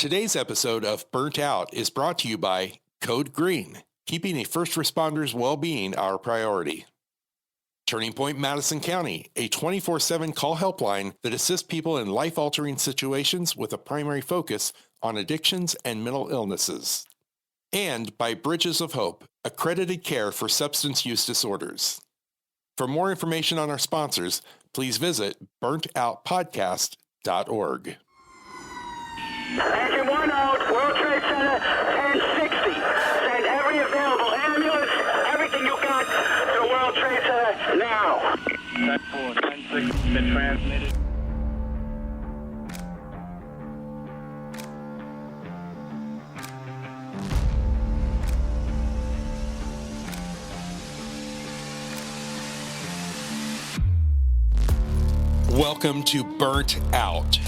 Today's episode of Burnt Out is brought to you by Code Green, keeping a first responder's well-being our priority. Turning Point Madison County, a 24/7 call helpline that assists people in life-altering situations with a primary focus on addictions and mental illnesses. And by Bridges of Hope, accredited care for substance use disorders. For more information on our sponsors, please visit burntoutpodcast.org. Engine 1 out, World Trade Center, 1060. Send every available ambulance, everything you got to World Trade Center now. Type 4, 1060, been transmitted. Welcome to Burnt Out.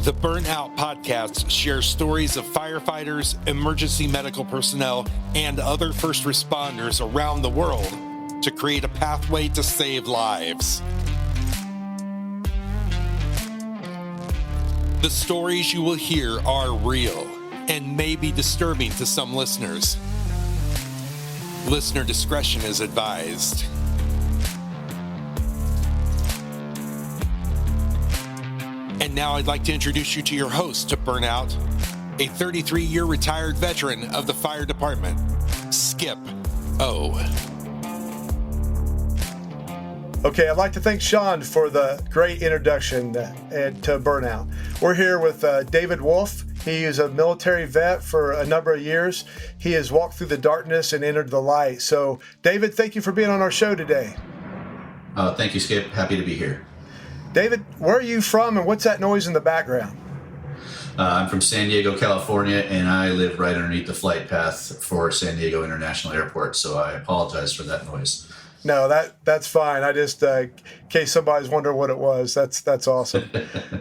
The Burnt Out podcast shares stories of firefighters, emergency medical personnel, and other first responders around the world to create a pathway to save lives. The stories you will hear are real and may be disturbing to some listeners. Listener discretion is advised. And now I'd like to introduce you to your host to Burnout, a 33-year retired veteran of the fire department, Skip O. Okay, I'd like to thank Sean for the great introduction to Burnout. We're here with David Wolff. He is a military vet for a number of years. He has walked through the darkness and entered the light. So, David, thank you for being on our show today. Thank you, Skip. Happy to be here. David, where are you from and what's that noise in the background? I'm from San Diego, California, and I live right underneath the flight path for San Diego International Airport, so I apologize for that noise. No, that's fine. I just, in case somebody's wondering what it was, that's awesome.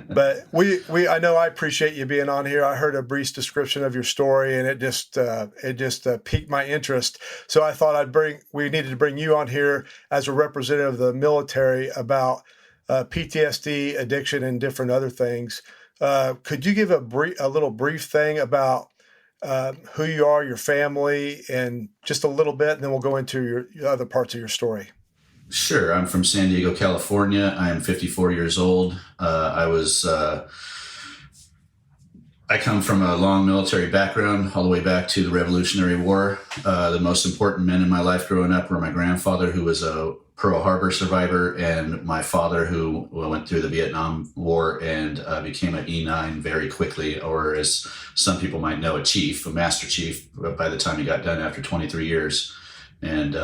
But I know I appreciate you being on here. I heard a brief description of your story, and it just piqued my interest. So I thought we needed to bring you on here as a representative of the military about PTSD, addiction, and different other things. Could you give a little brief thing about who you are, your family, and just a little bit, and then we'll go into your other parts of your story. Sure. I'm from San Diego, California. I am 54 years old. I come from a long military background, all the way back to the Revolutionary War. The most important men in my life growing up were my grandfather, who was a Pearl Harbor survivor, and my father, who went through the Vietnam War and became an E9 very quickly, or as some people might know, a master chief, by the time he got done after 23 years. And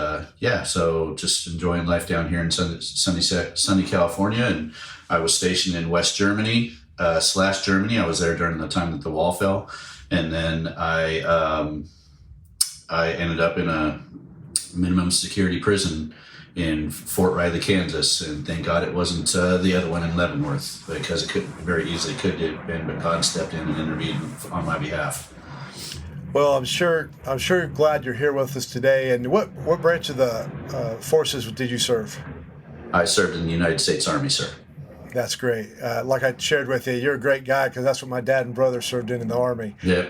so just enjoying life down here in sunny California. And I was stationed in West Germany, Germany. I was there during the time that the wall fell. And then I ended up in a minimum security prison in Fort Riley, Kansas, and thank God it wasn't the other one in Leavenworth, because it very easily could have been, but God stepped in and intervened on my behalf. Well, I'm sure glad you're here with us today. And what branch of the forces did you serve? I served in the United States Army, sir. That's great. Like I shared with you, you're a great guy, because that's what my dad and brother served in the Army. Yeah.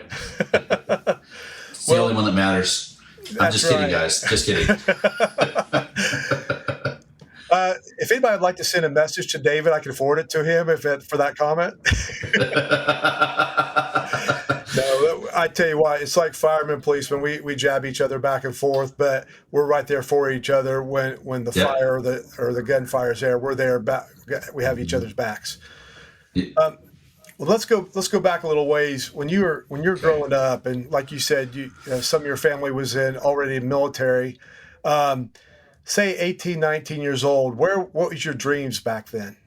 It's the only one that matters. I'm just kidding, guys. Just kidding. If anybody would like to send a message to David, I can forward it to him for that comment. No, I tell you what, it's like firemen, policemen. We jab each other back and forth, but we're right there for each other when the fire or the gunfire is there. We're there. We have each other's backs. Yeah. Well, let's go back a little ways. When you're growing up, and like you said, some of your family was already in military. Say 18, 19 years old. What was your dreams back then?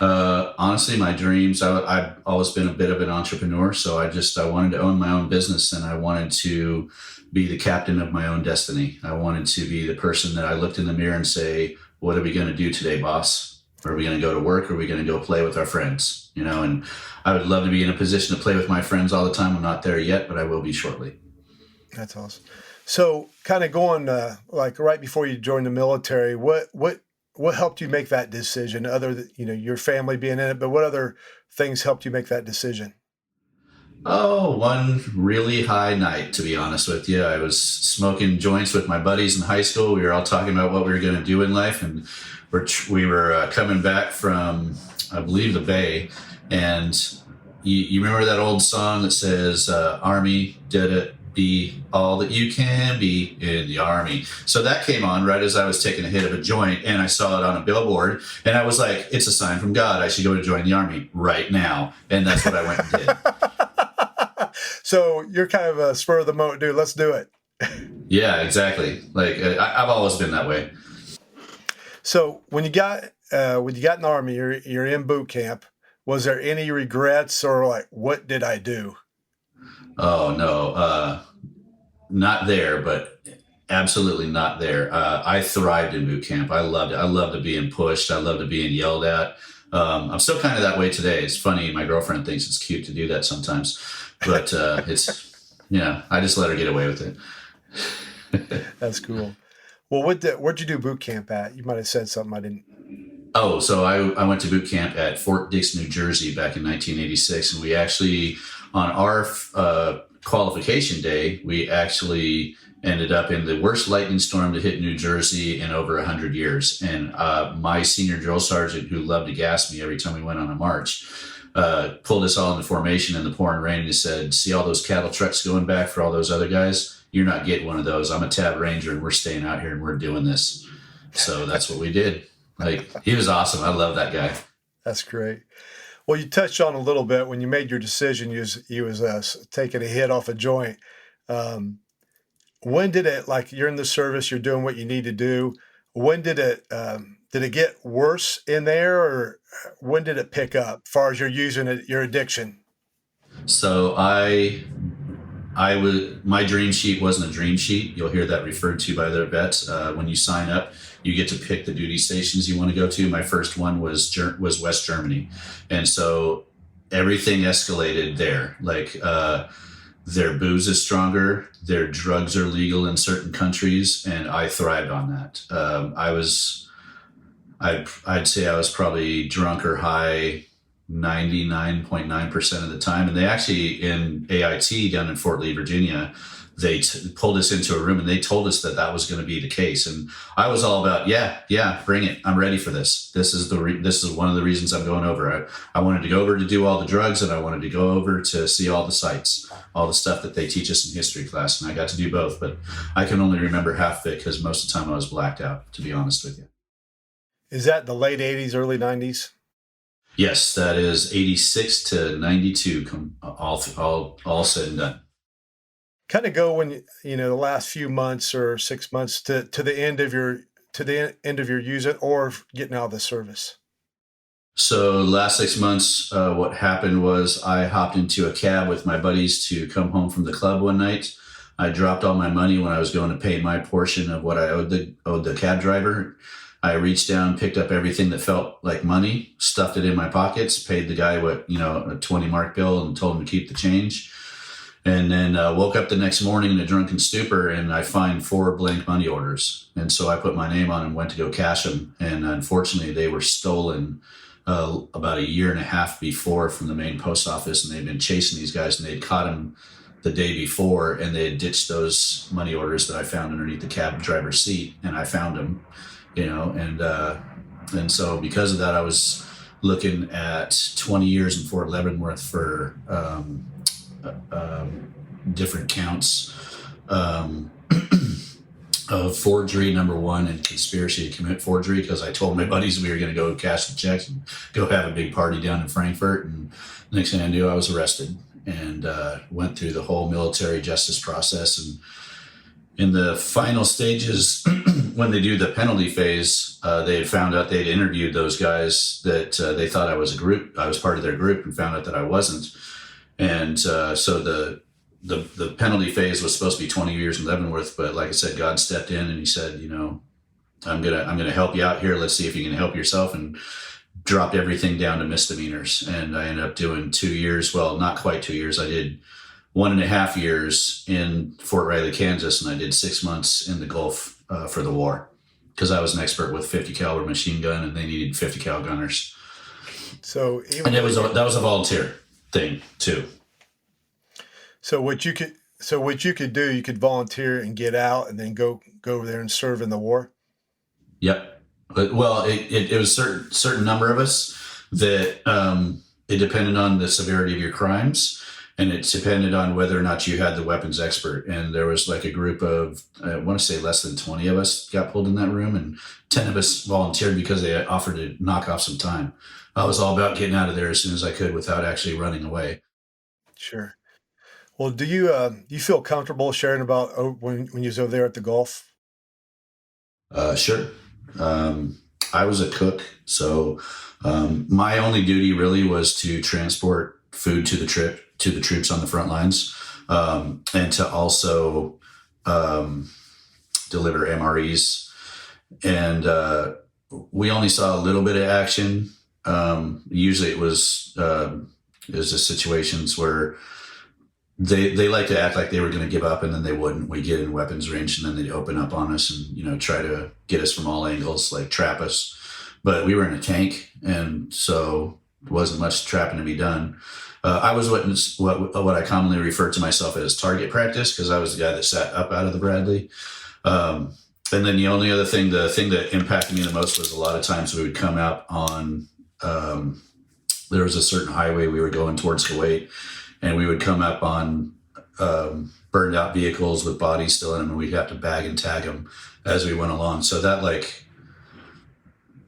Honestly, my dreams, I've always been a bit of an entrepreneur. So I wanted to own my own business, and I wanted to be the captain of my own destiny. I wanted to be the person that I looked in the mirror and say, what are we going to do today, boss? Are we going to go to work, or are we going to go play with our friends? And I would love to be in a position to play with my friends all the time. I'm not there yet, but I will be shortly. That's awesome. So kind of going like right before you joined the military, what what helped you make that decision? Other than, your family being in it, but what other things helped you make that decision? Oh, one really high night, to be honest with you. I was smoking joints with my buddies in high school. We were all talking about what we were going to do in life, and we were coming back from, I believe, the Bay. And you remember that old song that says, Army, did it, be all that you can be in the Army. So that came on right as I was taking a hit of a joint, and I saw it on a billboard, and I was like, it's a sign from God. I should go to join the Army right now. And that's what I went and did. So you're kind of a spur of the moment, dude. Let's do it. Yeah, exactly. Like I've always been that way. So when you got in the Army, you're in boot camp. Was there any regrets or like, what did I do? Oh no, not there, but absolutely not there. I thrived in boot camp. I loved it. I loved being pushed. I loved being yelled at. I'm still kind of that way today. It's funny. My girlfriend thinks it's cute to do that sometimes, but it's, I just let her get away with it. That's cool. Well, where'd you do boot camp at? You might have said something I didn't. Oh, so I went to boot camp at Fort Dix, New Jersey back in 1986. And we actually, on our qualification day, we actually ended up in the worst lightning storm to hit New Jersey in over 100 years. And my senior drill sergeant, who loved to gas me every time we went on a march, pulled us all into formation in the pouring rain and said, see all those cattle trucks going back for all those other guys? You're not getting one of those. I'm a tab ranger, and we're staying out here and we're doing this. So that's what we did. Like, he was awesome. I love that guy. That's great. Well, you touched on a little bit when you made your decision, you was taking a hit off a joint. When did it, like, you're in the service, you're doing what you need to do. When did it get worse in there, or when did it pick up as far as you're using it, your addiction? So my dream sheet wasn't a dream sheet. You'll hear that referred to by other vets. When you sign up, you get to pick the duty stations you want to go to. My first one was West Germany. And so everything escalated there. Like, their booze is stronger, their drugs are legal in certain countries, and I thrived on that. I'd say I was probably drunk or high 99.9% of the time. And they actually, in AIT down in Fort Lee, Virginia, they pulled us into a room and they told us that was going to be the case. And I was all about, yeah, bring it. I'm ready for this. This is one of the reasons I'm going over. I wanted to go over to do all the drugs, and I wanted to go over to see all the sites, all the stuff that they teach us in history class. And I got to do both, but I can only remember half of it because most of the time I was blacked out, to be honest with you. Is that the late 80s, early 90s? Yes, that is 86 to 92, all said and done. Kind of go when the last few months or 6 months to the end of your using or getting out of the service. So last 6 months, what happened was I hopped into a cab with my buddies to come home from the club one night. I dropped all my money when I was going to pay my portion of what I owed the cab driver. I reached down, picked up everything that felt like money, stuffed it in my pockets, paid the guy a 20 mark bill, and told him to keep the change. And then woke up the next morning in a drunken stupor, and I find 4 blank money orders. And so I put my name on and went to go cash them. And unfortunately, they were stolen about a year and a half before from the main post office. And they'd been chasing these guys, and they'd caught them the day before, and they had ditched those money orders that I found underneath the cab driver's seat. And I found them, and so because of that, I was looking at 20 years in Fort Leavenworth for different counts of forgery, number 1, and conspiracy to commit forgery, because I told my buddies we were going to go cash the checks and go have a big party down in Frankfurt. And next thing I knew, I was arrested and went through the whole military justice process. And in the final stages, when they do the penalty phase, they had found out they'd interviewed those guys that they thought I was part of their group, and found out that I wasn't. And so the penalty phase was supposed to be 20 years in Leavenworth, but like I said, God stepped in and he said, I'm gonna help you out here. Let's see if you can help yourself, and dropped everything down to misdemeanors. And I ended up doing 2 years. Well, not quite 2 years. I did 1.5 years in Fort Riley, Kansas, and I did 6 months in the Gulf for the war. because I was an expert with 50 caliber machine gun, and they needed 50 cal gunners. So And that was a volunteer thing too. So what you could do, you could volunteer and get out, and then go over there and serve in the war. Yep. Well, it was certain number of us that it depended on the severity of your crimes, and it depended on whether or not you had the weapons expert. And there was like a group of, I want to say less than 20 of us got pulled in that room, and 10 of us volunteered because they offered to knock off some time. I was all about getting out of there as soon as I could without actually running away. Sure. Well, do you feel comfortable sharing about when you was over there at the Gulf? Sure. I was a cook, so my only duty really was to transport food to the troops on the front lines, and to also deliver MREs. And we only saw a little bit of action. Usually it was just situations where they like to act like they were going to give up, and then they wouldn't. We get in weapons range, and then they'd open up on us and, try to get us from all angles, like trap us. But we were in a tank, and so there wasn't much trapping to be done. I was what I commonly refer to myself as target practice, because I was the guy that sat up out of the Bradley. And then the only other thing, the thing that impacted me the most was a lot of times we would come out on, there was a certain highway we were going towards Kuwait, and we would come up on burned out vehicles with bodies still in them, and we'd have to bag and tag them as we went along. So that, like,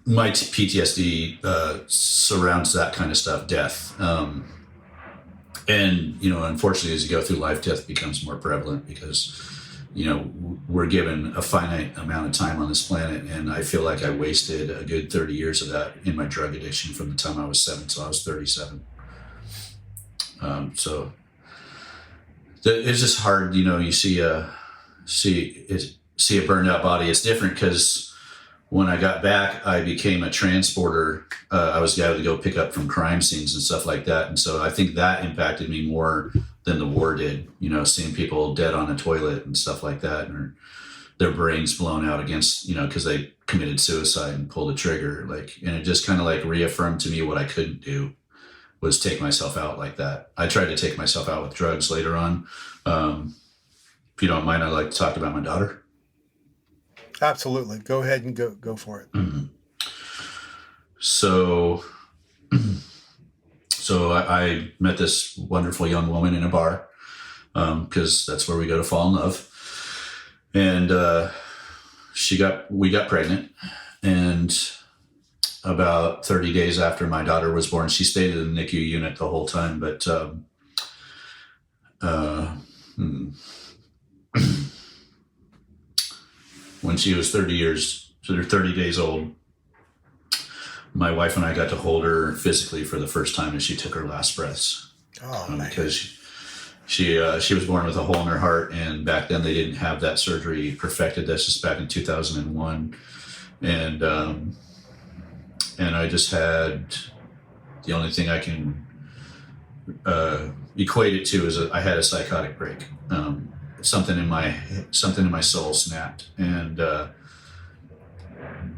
my PTSD surrounds that kind of stuff, death. And, unfortunately, as you go through life, death becomes more prevalent because, we're given a finite amount of time on this planet. And I feel like I wasted a good 30 years of that in my drug addiction from the time I was 7 till I was 37. So it's just hard, you see a burned out body. It's different because when I got back, I became a transporter. I was the guy who would go pick up from crime scenes and stuff like that. And so I think that impacted me more than the war did, seeing people dead on a toilet and stuff like that, and their brains blown out against, because they committed suicide and pulled a trigger. And it just kind of reaffirmed to me what I couldn't do was take myself out like that. I tried to take myself out with drugs later on. If you don't mind, I'd like to talk about my daughter. Absolutely. Go ahead and go for it. Mm-hmm. So I met this wonderful young woman in a bar, because that's where we go to fall in love. And we got pregnant, and about 30 days after my daughter was born, she stayed in the NICU unit the whole time. But when she was 30 days old, my wife and I got to hold her physically for the first time as she took her last breaths. Because she was born with a hole in her heart, and back then they didn't have that surgery perfected. That's just back in 2001, and I just had, the only thing I can equate it to is I had a psychotic break. Something in my soul snapped, and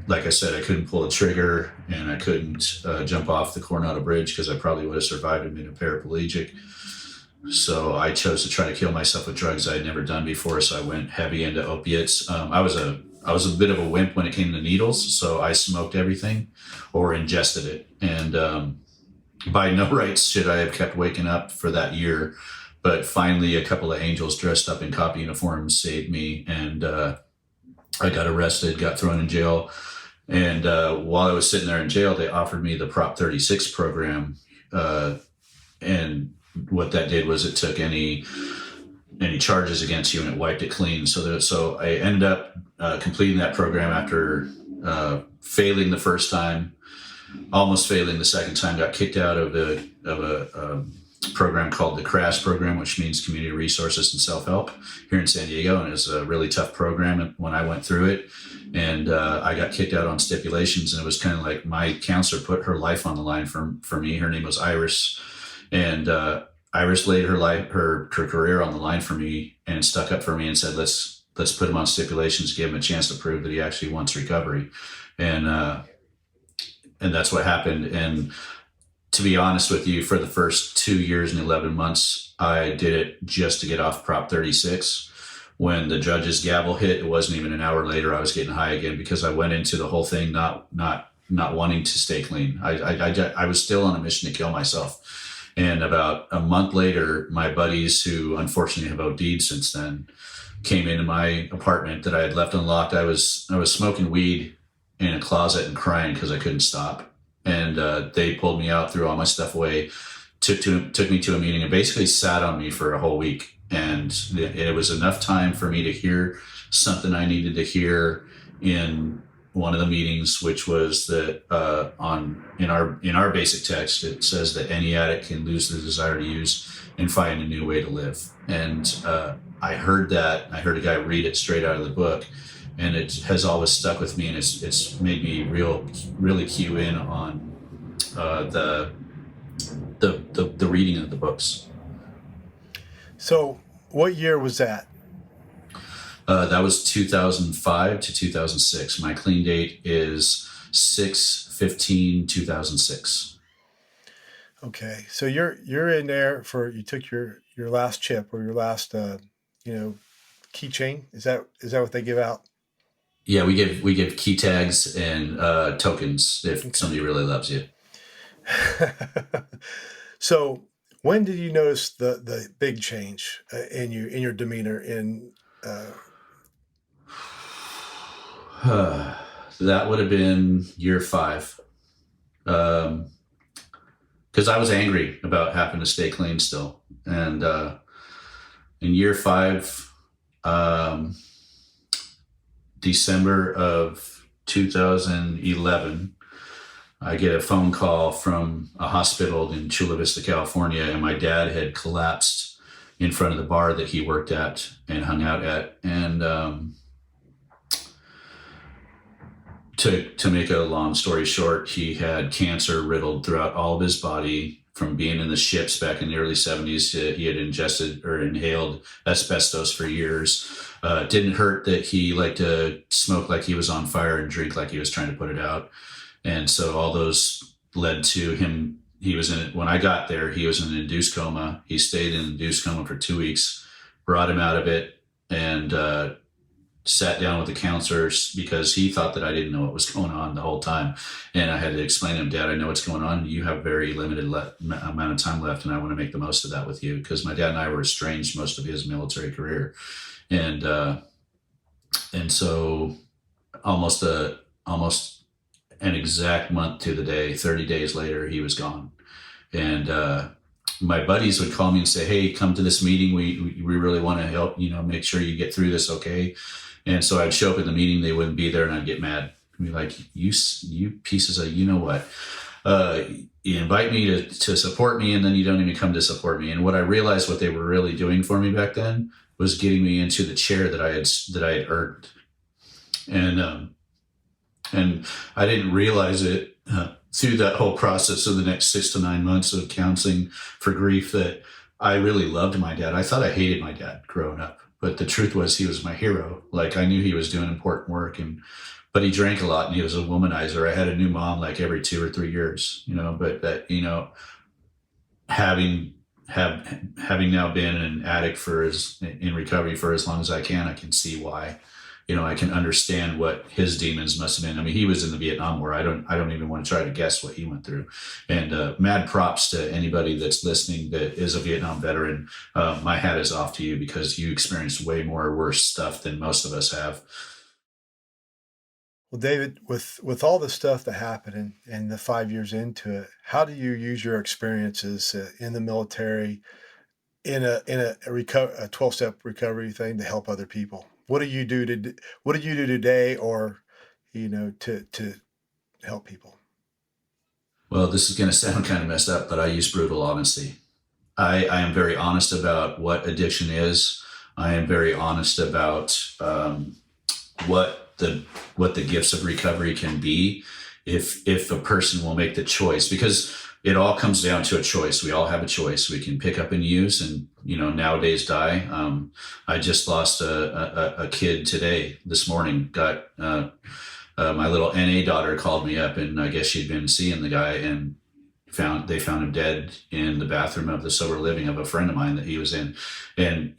like I said, I couldn't pull a trigger, and I couldn't jump off the Coronado Bridge because I probably would have survived and been a paraplegic. So I chose to try to kill myself with drugs I had never done before. So I went heavy into opiates. I was a bit of a wimp when it came to needles, so I smoked everything or ingested it. And by no rights should I have kept waking up for that year. But finally, a couple of angels dressed up in cop uniforms saved me, and I got arrested, got thrown in jail. And while I was sitting there in jail, they offered me the Prop 36 program. And what that did was it took any charges against you and it wiped it clean. So I ended up completing that program after failing the first time, almost failing the second time. Got kicked out of a program called the CRAS program, which means Community Resources and Self-Help here in San Diego. And it was a really tough program when I went through it. And I got kicked out on stipulations, and it was kind of like my counselor put her life on the line for me. Her name was Iris. And Iris laid her career on the line for me and stuck up for me and said, let's let's put him on stipulations, give him a chance to prove that he actually wants recovery. And that's what happened. And to be honest with you, for the first 2 years and 11 months, I did it just to get off Prop 36. When the judge's gavel hit, it wasn't even an hour later, I was getting high again, because I went into the whole thing not wanting to stay clean. I was still on a mission to kill myself. And about a month later, my buddies, who unfortunately have OD'd since then, came into my apartment that I had left unlocked. I was smoking weed in a closet and crying because I couldn't stop. And they pulled me out, threw all my stuff away, took me to a meeting, and basically sat on me for a whole week. And it was enough time for me to hear something I needed to hear in one of the meetings, which was that in our basic text, it says that any addict can lose the desire to use and find a new way to live. And I heard that. I heard a guy read it straight out of the book, and it has always stuck with me. And it's made me really cue in on the reading of the books. So, what year was that? That was 2005 to 2006. My clean date is 6/15/2006. Okay, so you're in there you took your last chip, or your last keychain. Is that what they give out? Yeah, we give key tags and tokens if somebody really loves you. So, when did you notice the big change in your demeanor? That would have been year 5. Because I was angry about having to stay clean still. And in year 5, December of 2011, I get a phone call from a hospital in Chula Vista, California, and my dad had collapsed in front of the bar that he worked at and hung out at. And to make a long story short, he had cancer riddled throughout all of his body from being in the ships back in the early 70s. He had ingested or inhaled asbestos for years. It didn't hurt that he liked to smoke like he was on fire and drink like he was trying to put it out. And so all those led to him. When I got there, he was in an induced coma. He stayed in an induced coma for 2 weeks, brought him out of it, and sat down with the counselors because he thought that I didn't know what was going on the whole time. And I had to explain to him, Dad, I know what's going on. You have very limited amount of time left, and I want to make the most of that with you, because my dad and I were estranged most of his military career. And so almost an exact month to the day, 30 days later, he was gone. And my buddies would call me and say, hey, come to this meeting. We really want to help, make sure you get through this okay. And so I'd show up at the meeting, they wouldn't be there, and I'd get mad. I'd be like, you pieces of, you know what? You invite me to support me, and then you don't even come to support me. And what I realized what they were really doing for me back then was getting me into the chair that I had earned. And I didn't realize it through that whole process of the next 6 to 9 months of counseling for grief that I really loved my dad. I thought I hated my dad growing up, but the truth was he was my hero. Like, I knew he was doing important work, but he drank a lot and he was a womanizer. I had a new mom like every 2 or 3 years, but that, having now been an addict in recovery for as long as I can see why. I can understand what his demons must have been. I mean, he was in the Vietnam War. I don't even want to try to guess what he went through. And mad props to anybody that's listening that is a Vietnam veteran. My hat is off to you, because you experienced way more worse stuff than most of us have. Well, David, with all the stuff that happened and the 5 years into it, how do you use your experiences in the military in a 12-step recovery thing to help other people? What do you do today, or to help people? Well, this is going to sound kind of messed up, but I use brutal honesty. I am very honest about what addiction is. I am very honest about what the gifts of recovery can be, if a person will make the choice, because it all comes down to a choice. We all have a choice. We can pick up and use, and nowadays die. I just lost a kid this morning. Got my little NA daughter called me up, and I guess she'd been seeing the guy, and they found him dead in the bathroom of the sober living of a friend of mine that he was in. And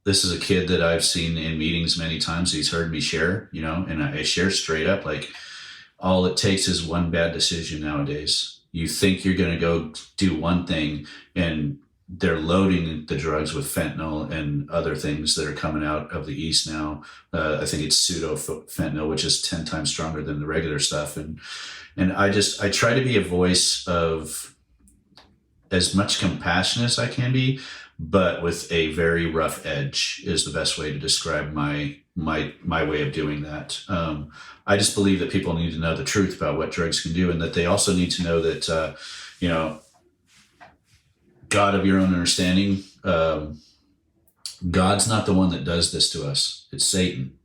this is a kid that I've seen in meetings many times. He's heard me share, and I share straight up, like, all it takes is one bad decision nowadays. You think you're going to go do one thing, and they're loading the drugs with fentanyl and other things that are coming out of the East now. I think it's pseudo fentanyl, which is 10 times stronger than the regular stuff. And I try to be a voice of as much compassion as I can be, but with a very rough edge is the best way to describe my way of doing that. I just believe that people need to know the truth about what drugs can do, and that they also need to know that, God of your own understanding, God's not the one that does this to us. It's Satan.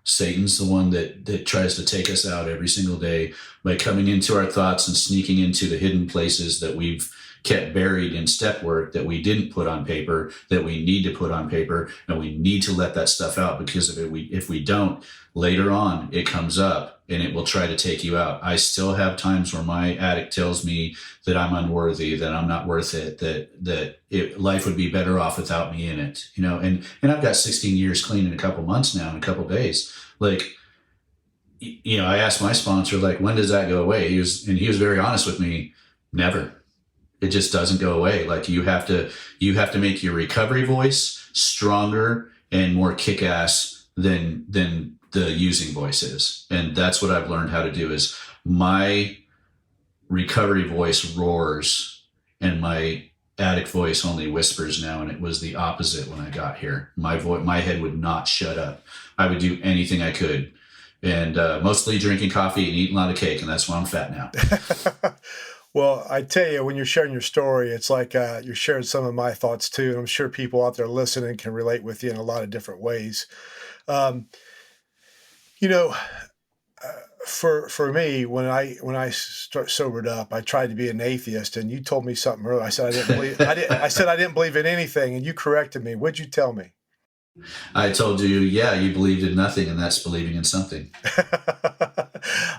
Satan's the one that tries to take us out every single day by coming into our thoughts and sneaking into the hidden places that we've kept buried in step work, that we didn't put on paper, that we need to put on paper, and we need to let that stuff out, because if we don't, later on it comes up and it will try to take you out. I still have times where my addict tells me that I'm unworthy, that I'm not worth it, that life would be better off without me in it, and I've got 16 years clean in a couple months now, in a couple days. Like, I asked my sponsor, like, when does that go away? He was very honest with me. Never. It just doesn't go away. Like, you have to make your recovery voice stronger and more kick-ass than the using voice is. And that's what I've learned how to do, is my recovery voice roars and my addict voice only whispers now. And it was the opposite when I got here. My head would not shut up. I would do anything I could. And mostly drinking coffee and eating a lot of cake. And that's why I'm fat now. Well, I tell you, when you're sharing your story, it's like you're sharing some of my thoughts too. And I'm sure people out there listening can relate with you in a lot of different ways. For me, when I sobered up, I tried to be an atheist, and you told me something earlier. I said I didn't believe. I said I didn't believe in anything, and you corrected me. What'd you tell me? I told you, you believed in nothing, and that's believing in something.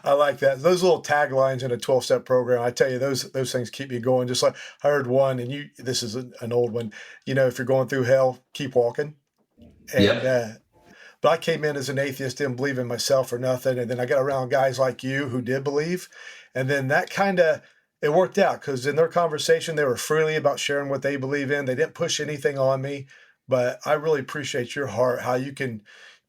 I like that. Those little taglines in a 12-step program, I tell you, those things keep me going. Just like I heard one, and this is an old one. If you're going through hell, keep walking. And, yep. But I came in as an atheist, didn't believe in myself or nothing. And then I got around guys like you who did believe. And then that it worked out, because in their conversation, they were freely about sharing what they believe in. They didn't push anything on me. But I really appreciate your heart, how you can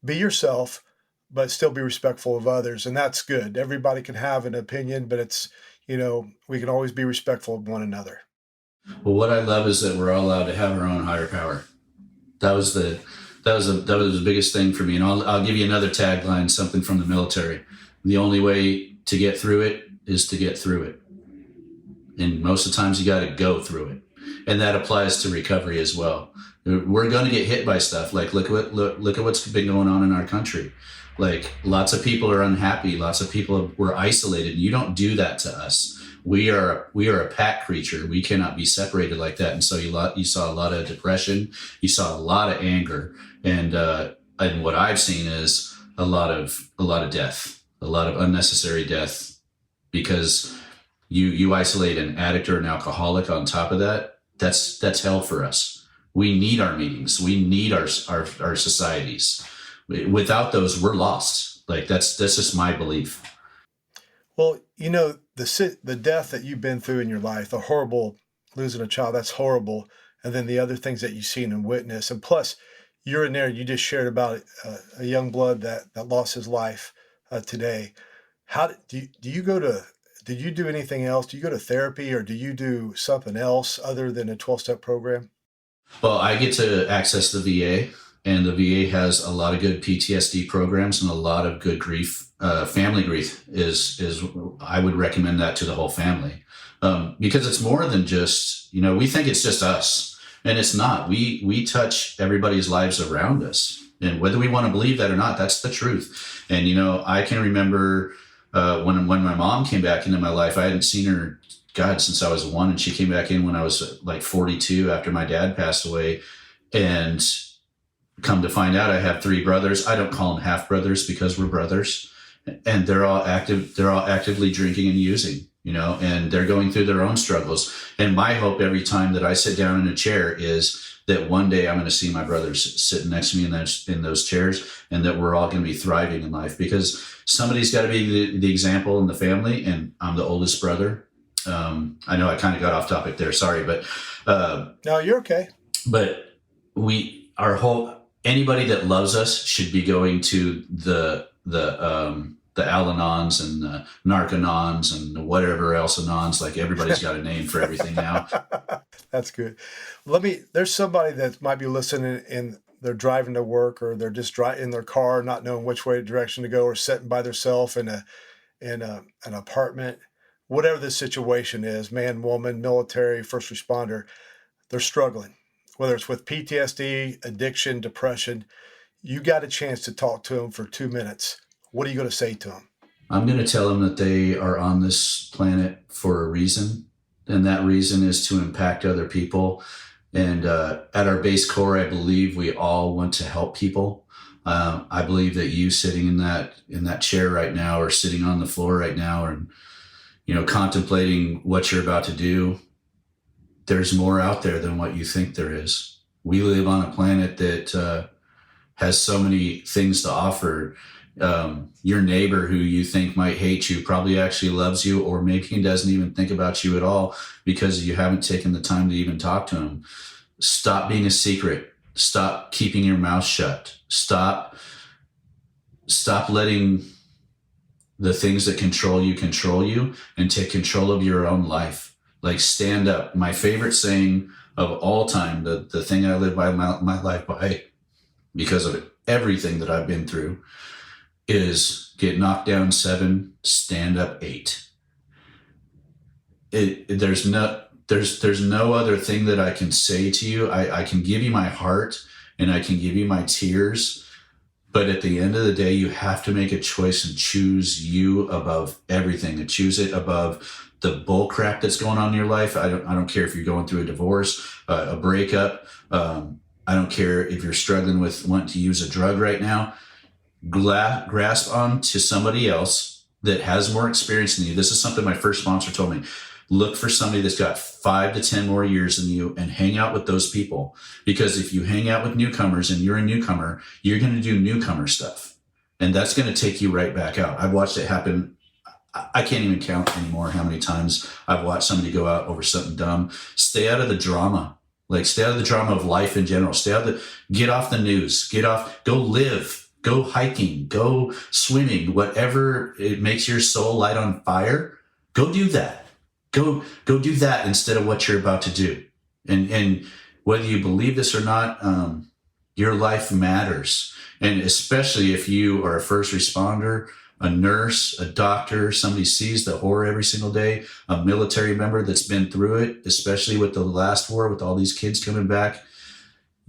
be yourself, but still be respectful of others. And that's good. Everybody can have an opinion, but it's, we can always be respectful of one another. Well, what I love is that we're all allowed to have our own higher power. That was the biggest thing for me. And I'll give you another tagline, something from the military. The only way to get through it is to get through it. And most of the times you got to go through it. And that applies to recovery as well. We're going to get hit by stuff. Like, look at what's been going on in our country. Like, lots of people are unhappy. Lots of people were isolated. You don't do that to us. We are a pack creature. We cannot be separated like that. And so you saw a lot of depression. You saw a lot of anger. And what I've seen is a lot of death, a lot of unnecessary death, because you isolate an addict or an alcoholic on top of that. That's hell for us. We need our meetings. We need our societies. Without those, we're lost. Like, that's just my belief. Well, the death that you've been through in your life, the horrible losing a child, that's horrible. And then the other things that you've seen and witnessed. And plus, you're in there, you just shared about a young blood that lost his life today. How did you do anything else? Do you go to therapy, or do you do something else other than a 12-step program? Well, I get to access the VA, and the VA has a lot of good PTSD programs and a lot of good grief. Family grief is I would recommend that to the whole family, because it's more than just, we think it's just us, and it's not. We touch everybody's lives around us, and whether we want to believe that or not, that's the truth. And I can remember When my mom came back into my life, I hadn't seen her, God, since I was 1, and she came back in when I was like 42 after my dad passed away. And come to find out, I have 3 brothers. I don't call them half brothers because we're brothers, and they're all actively drinking and using, and they're going through their own struggles. And my hope every time that I sit down in a chair is that one day I'm going to see my brothers sitting next to me in those chairs, and that we're all going to be thriving in life, because somebody's got to be the example in the family. And I'm the oldest brother. I know I kind of got off topic there. Sorry, but no, you're okay. But anybody that loves us should be going to the Al-Anons and the Narcanons and whatever else Anons. Like, everybody's got a name for everything now. That's good. There's somebody that might be listening and they're driving to work, or they're just in their car, not knowing which direction to go, or sitting by themselves in an apartment, whatever the situation is, man, woman, military, first responder, they're struggling, whether it's with PTSD, addiction, depression. You got a chance to talk to them for 2 minutes. What are you going to say to them? I'm going to tell them that they are on this planet for a reason, and that reason is to impact other people. And at our base core, I believe we all want to help people. I believe that you sitting in that chair right now, or sitting on the floor right now, and contemplating what you're about to do, there's more out there than what you think there is. We live on a planet that has so many things to offer. Your neighbor, who you think might hate you, probably actually loves you, or maybe he doesn't even think about you at all because you haven't taken the time to even talk to him. Stop being a secret. Stop keeping your mouth shut. Stop letting the things that control you, and take control of your own life. Like, stand up. My favorite saying of all time, the thing I live by my life by, because of everything that I've been through, is get knocked down 7, stand up 8. There's no other thing that I can say to you. I can give you my heart, and I can give you my tears. But at the end of the day, you have to make a choice and choose you above everything, and choose it above the bull crap that's going on in your life. I don't care if you're going through a divorce, a breakup. I don't care if you're struggling with wanting to use a drug right now. Grasp on to somebody else that has more experience than you. This is something my first sponsor told me. Look for somebody that's got 5 to 10 more years than you, and hang out with those people. Because if you hang out with newcomers and you're a newcomer, you're going to do newcomer stuff. And that's going to take you right back out. I've watched it happen. I can't even count anymore how many times I've watched somebody go out over something dumb. Stay out of the drama. Like, stay out of the drama of life in general. Get off the news. Go live. Go hiking. Go swimming. Whatever it makes your soul light on fire, go do that. Go do that instead of what you're about to do. And whether you believe this or not, your life matters. And especially if you are a first responder, a nurse, a doctor, somebody sees the horror every single day, a military member that's been through it, especially with the last war, with all these kids coming back,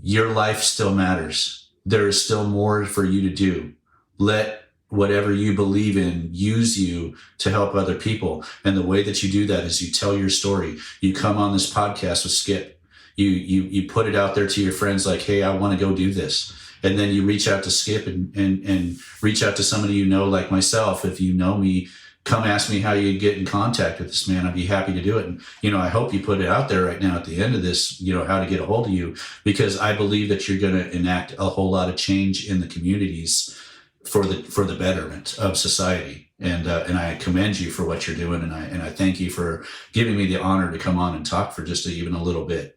your life still matters. There is still more for you to do. Let whatever you believe in use you to help other people. And the way that you do that is you tell your story. You come on this podcast with Skip. You put it out there to your friends like, hey, I want to go do this. And then you reach out to Skip and reach out to somebody you know, like myself. If you know me, come ask me how you get in contact with this man. I'd be happy to do it. And, I hope you put it out there right now at the end of this, how to get a hold of you, because I believe that you're going to enact a whole lot of change in the communities for the betterment of society. And I commend you for what you're doing. And I thank you for giving me the honor to come on and talk for just even a little bit.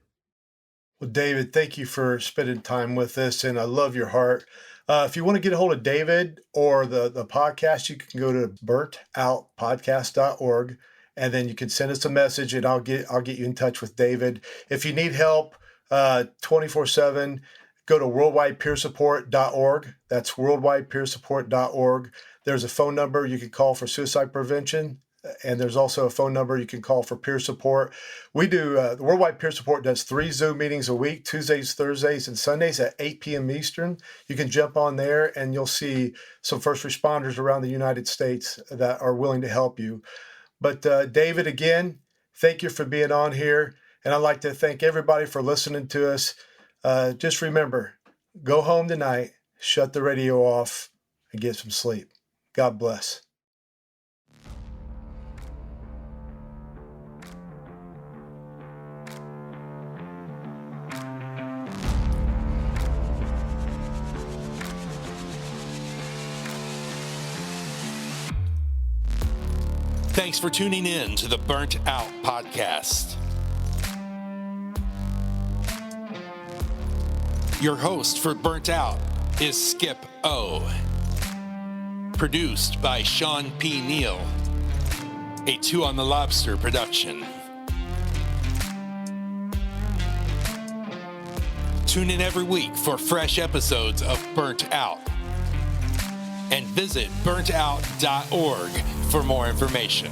Well, David, thank you for spending time with us, and I love your heart. If you want to get a hold of David or the podcast, you can go to burntoutpodcast.org, and then you can send us a message, and I'll get you in touch with David. If you need help 24/7, go to worldwidepeersupport.org. That's worldwidepeersupport.org. There's a phone number you can call for suicide prevention, And there's also a phone number you can call for peer support. We do, the Worldwide Peer Support does 3 Zoom meetings a week, Tuesdays, Thursdays, and Sundays at 8 p.m. Eastern. You can jump on there and you'll see some first responders around the United States that are willing to help you. But David, again, thank you for being on here. And I'd like to thank everybody for listening to us. Just remember, go home tonight, shut the radio off, and get some sleep. God bless. Thanks for tuning in to the Burnt Out Podcast. Your host for Burnt Out is Skip O. Produced by Sean P. Neal, a Two on the Lobster production. Tune in every week for fresh episodes of Burnt Out. And visit burntout.org for more information.